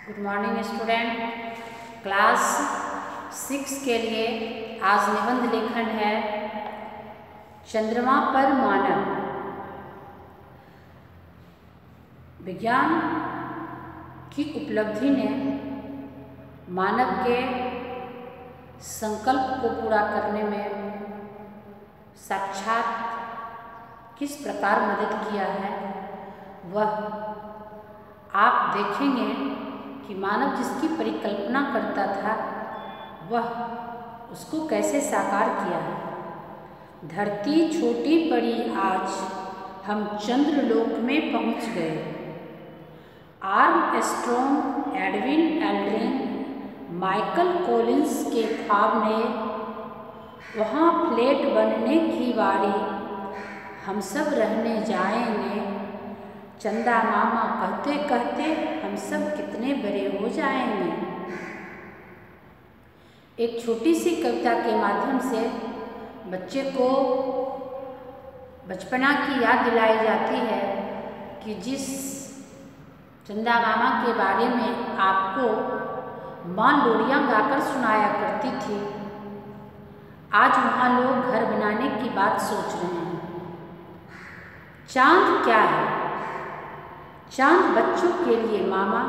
Good morning student. Class 6 के लिए आज निबंध लेखन है चंद्रमा पर मानव। विज्ञान की उपलब्धि ने मानव के संकल्प को पूरा करने में साक्षात किस प्रकार मदद किया है वह आप देखेंगे कि मानव जिसकी परिकल्पना करता था वह उसको कैसे साकार किया है। धरती छोटी पड़ी आज हम चंद्रलोक में पहुंच गए। Armstrong, Edwin Aldrin, Michael Collins के ख्वाब ने वहाँ फ्लैट बनने की बारी हम सब रहने जाएंगे। चंदा मामा कहते कहते हम सब कितने बड़े हो जाएंगे। एक छोटी सी कविता के माध्यम से बच्चे को बचपना की याद दिलाई जाती है कि जिस चंदा मामा के बारे में आपको माँ लोरियाँ गाकर सुनाया करती थी, आज वहाँ लोग घर बनाने की बात सोच रहे हैं। चांद क्या है? चांद बच्चों के लिए मामा,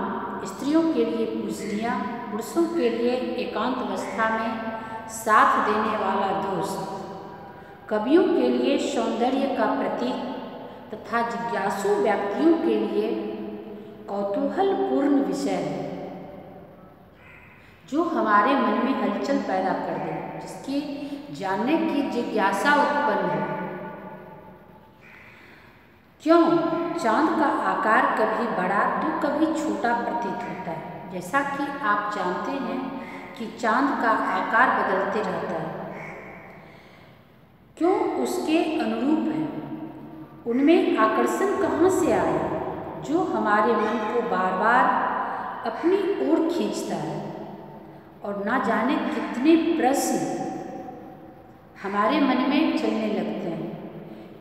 स्त्रियों के लिए पूजनिया, पुरुषों के लिए एकांत अवस्था में साथ देने वाला दोस्त, कवियों के लिए सौंदर्य का प्रतीक तथा जिज्ञासु व्यक्तियों के लिए कौतूहलपूर्ण विषय है जो हमारे मन में हलचल पैदा कर दे, जिसकी जानने की जिज्ञासा उत्पन्न हो। क्यों? चांद का आकार कभी बड़ा तो कभी छोटा प्रतीत होता है। जैसा कि आप जानते हैं कि चांद का आकार बदलते रहता है। क्यों? उसके अनुरूप है। उनमें आकर्षण कहाँ से आया जो हमारे मन को बार बार अपनी ओर खींचता है, और ना जाने कितने प्रश्न हमारे मन में चलने लगते हैं।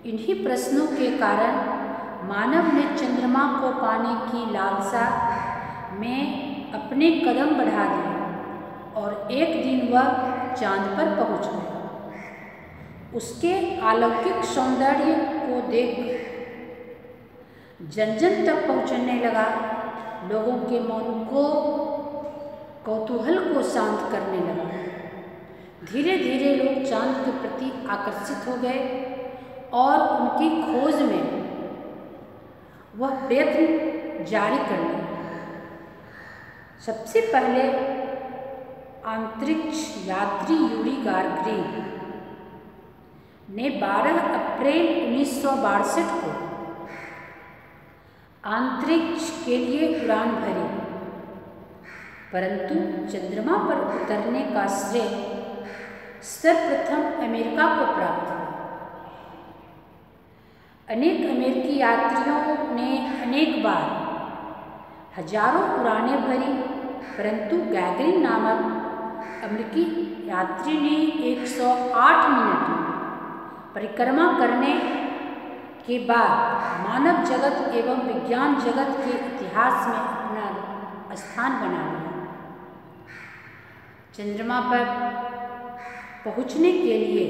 इन्हीं प्रश्नों के कारण मानव ने चंद्रमा को पाने की लालसा में अपने कदम बढ़ा दिए और एक दिन वह चांद पर पहुंच गया। उसके अलौकिक सौंदर्य को देख जन जन तक पहुंचने लगा। लोगों के मन को कौतूहल को शांत करने लगा। धीरे धीरे लोग चांद के प्रति आकर्षित हो गए और उनकी खोज में वह प्रयत्न जारी कर लिया। सबसे पहले अंतरिक्ष यात्री यूरी गागारिन ने 12 अप्रैल 1962 को अंतरिक्ष के लिए उड़ान भरी, परंतु चंद्रमा पर उतरने का श्रेय सर्वप्रथम अमेरिका को प्राप्त हुआ। अनेक अमेरिकी यात्रियों ने अनेक बार हजारों उड़ानें भरी, परंतु गैगरिन नामक अमेरिकी यात्री ने 108 मिनट में परिक्रमा करने के बाद मानव जगत एवं विज्ञान जगत के इतिहास में अपना स्थान बना लिया। चंद्रमा पर पहुंचने के लिए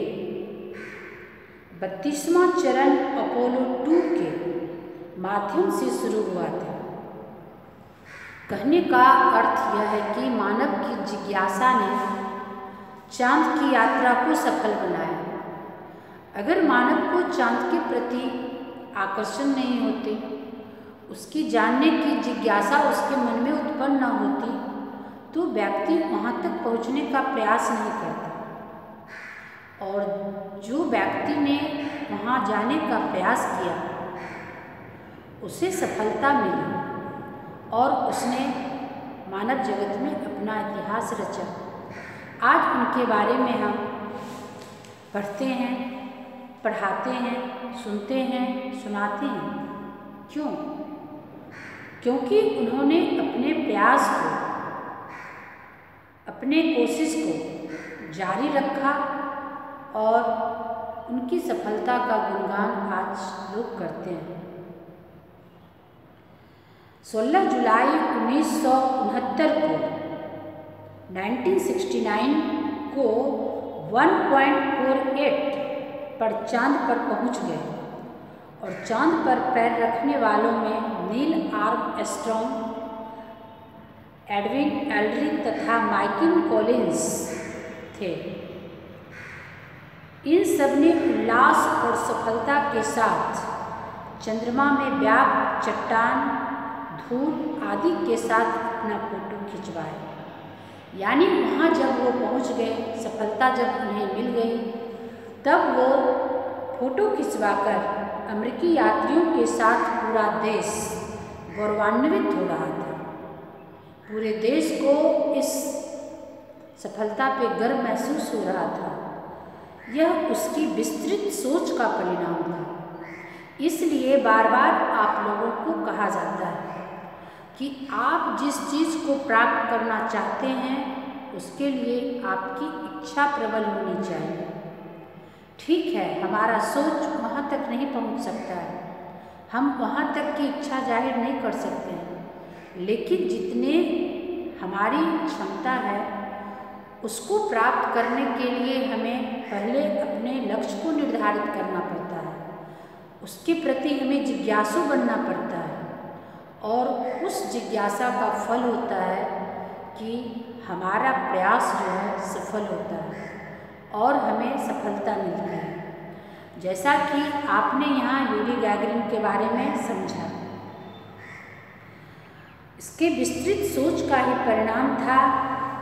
32वां चरण अपोलो 2 के माध्यम से शुरू हुआ था। कहने का अर्थ यह है कि मानव की जिज्ञासा ने चांद की यात्रा को सफल बनाया। अगर मानव को चांद के प्रति आकर्षण नहीं होते, उसकी जानने की जिज्ञासा उसके मन में उत्पन्न न होती, तो व्यक्ति वहाँ तक पहुँचने का प्रयास नहीं करता। और जो व्यक्ति ने वहाँ जाने का प्रयास किया उसे सफलता मिली और उसने मानव जगत में अपना इतिहास रचा। आज उनके बारे में हम पढ़ते हैं, पढ़ाते हैं, सुनते हैं, सुनाते हैं। क्यों? क्योंकि उन्होंने अपने प्रयास को, अपने कोशिश को जारी रखा और उनकी सफलता का गुणगान आज लोग करते हैं। 16 जुलाई 1969 को 1969 को 1.48 पर चांद पर पहुंच गए और चांद पर पैर रखने वालों में नील आर्मस्ट्रॉन्ग, एडविन एल्ड्रिन तथा माइकल कॉलिंस थे। इन सब ने उल्लास और सफलता के साथ चंद्रमा में व्याप्त चट्टान, धूल आदि के साथ अपना फोटो खिंचवाया। यानी वहाँ जब वो पहुँच गए, सफलता जब उन्हें मिल गई, तब वो फोटो खिंचवाकर अमेरिकी यात्रियों के साथ पूरा देश गौरवान्वित हो रहा था। पूरे देश को इस सफलता पे गर्व महसूस हो रहा था। यह उसकी विस्तृत सोच का परिणाम था। इसलिए बार बार आप लोगों को कहा जाता है कि आप जिस चीज़ को प्राप्त करना चाहते हैं उसके लिए आपकी इच्छा प्रबल होनी चाहिए। ठीक है, हमारा सोच वहाँ तक नहीं पहुँच सकता है, हम वहाँ तक की इच्छा जाहिर नहीं कर सकते हैं, लेकिन जितने हमारी क्षमता है उसको प्राप्त करने के लिए हमें पहले अपने लक्ष्य को निर्धारित करना पड़ता है, उसके प्रति हमें जिज्ञासु बनना पड़ता है और उस जिज्ञासा का फल होता है कि हमारा प्रयास जो है सफल होता है और हमें सफलता मिलती है। जैसा कि आपने यहाँ यूरी गैगरिन के बारे में समझा, इसके विस्तृत सोच का ही परिणाम था।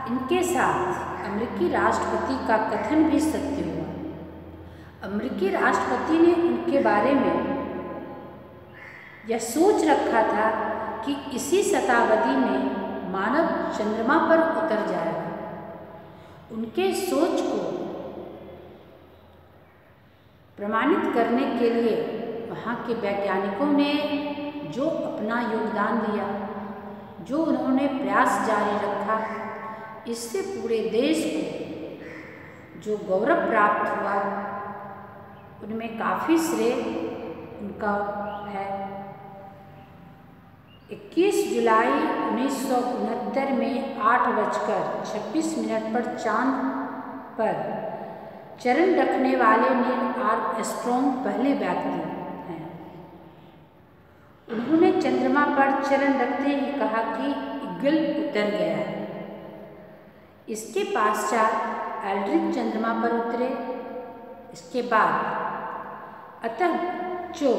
इनके साथ अमेरिकी राष्ट्रपति का कथन भी सत्य हुआ। अमेरिकी राष्ट्रपति ने उनके बारे में यह सोच रखा था कि इसी शताब्दी में मानव चंद्रमा पर उतर जाएगा। उनके सोच को प्रमाणित करने के लिए वहाँ के वैज्ञानिकों ने जो अपना योगदान दिया, जो उन्होंने प्रयास जारी रखा, इससे पूरे देश को जो गौरव प्राप्त हुआ, उनमें काफ़ी श्रेय उनका है। 21 जुलाई 1969 में 8:26 पर चांद पर चरण रखने वाले नील आर्मस्ट्रॉन्ग पहले व्यक्ति हैं। उन्होंने चंद्रमा पर चरण रखते ही कहा कि ईगल उतर गया है। इसके पश्चात एल्ड्रिन चंद्रमा पर उतरे। इसके बाद अतः जो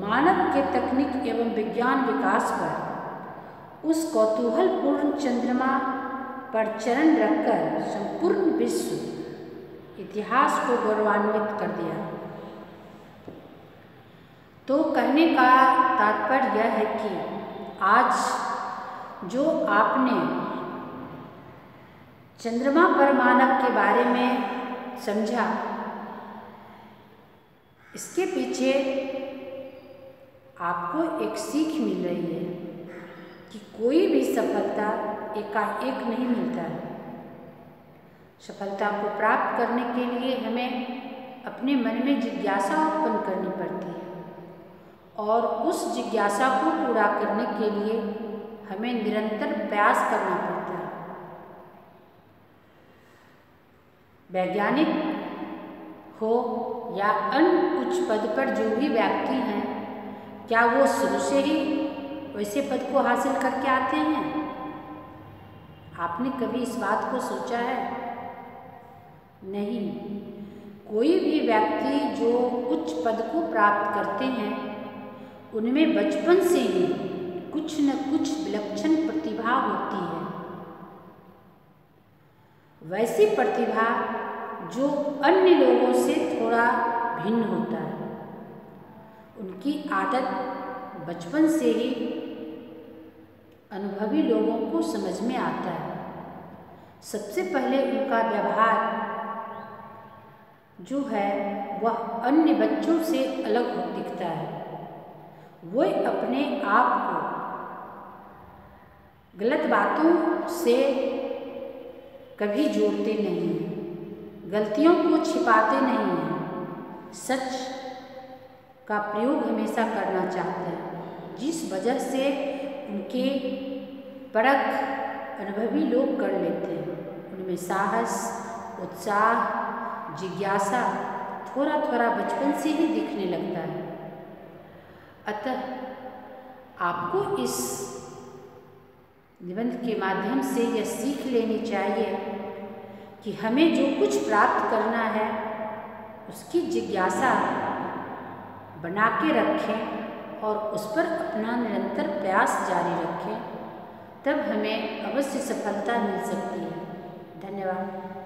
मानव के तकनीक एवं विज्ञान विकास पर उस कौतूहलपूर्ण चंद्रमा पर चरण रखकर संपूर्ण विश्व इतिहास को गौरवान्वित कर दिया। तो कहने का तात्पर्य यह है कि आज जो आपने चंद्रमा पर मानव के बारे में समझा, इसके पीछे आपको एक सीख मिल रही है कि कोई भी सफलता एकाएक नहीं मिलता है। सफलता को प्राप्त करने के लिए हमें अपने मन में जिज्ञासा उत्पन्न करनी पड़ती है और उस जिज्ञासा को पूरा करने के लिए हमें निरंतर प्रयास करना पड़ता है। वैज्ञानिक हो या अन्य उच्च पद पर जो भी व्यक्ति हैं, क्या वो शुरू से ही वैसे पद को हासिल करके आते हैं? आपने कभी इस बात को सोचा है? नहीं। कोई भी व्यक्ति जो उच्च पद को प्राप्त करते हैं, उनमें बचपन से ही कुछ न कुछ विलक्षण प्रतिभा होती है। वैसी प्रतिभा जो अन्य लोगों से थोड़ा भिन्न होता है। उनकी आदत बचपन से ही अनुभवी लोगों को समझ में आता है। सबसे पहले उनका व्यवहार जो है वह अन्य बच्चों से अलग दिखता है। वो अपने आप को गलत बातों से कभी जोड़ते नहीं हैं, गलतियों को छिपाते नहीं हैं, सच का प्रयोग हमेशा करना चाहते हैं, जिस वजह से उनके परख अनुभवी लोग कर लेते हैं। उनमें साहस, उत्साह, जिज्ञासा थोड़ा थोड़ा बचपन से ही दिखने लगता है। अतः आपको इस निबंध के माध्यम से यह सीख लेनी चाहिए कि हमें जो कुछ प्राप्त करना है उसकी जिज्ञासा बना के रखें और उस पर अपना निरंतर प्रयास जारी रखें, तब हमें अवश्य सफलता मिल सकती है। धन्यवाद।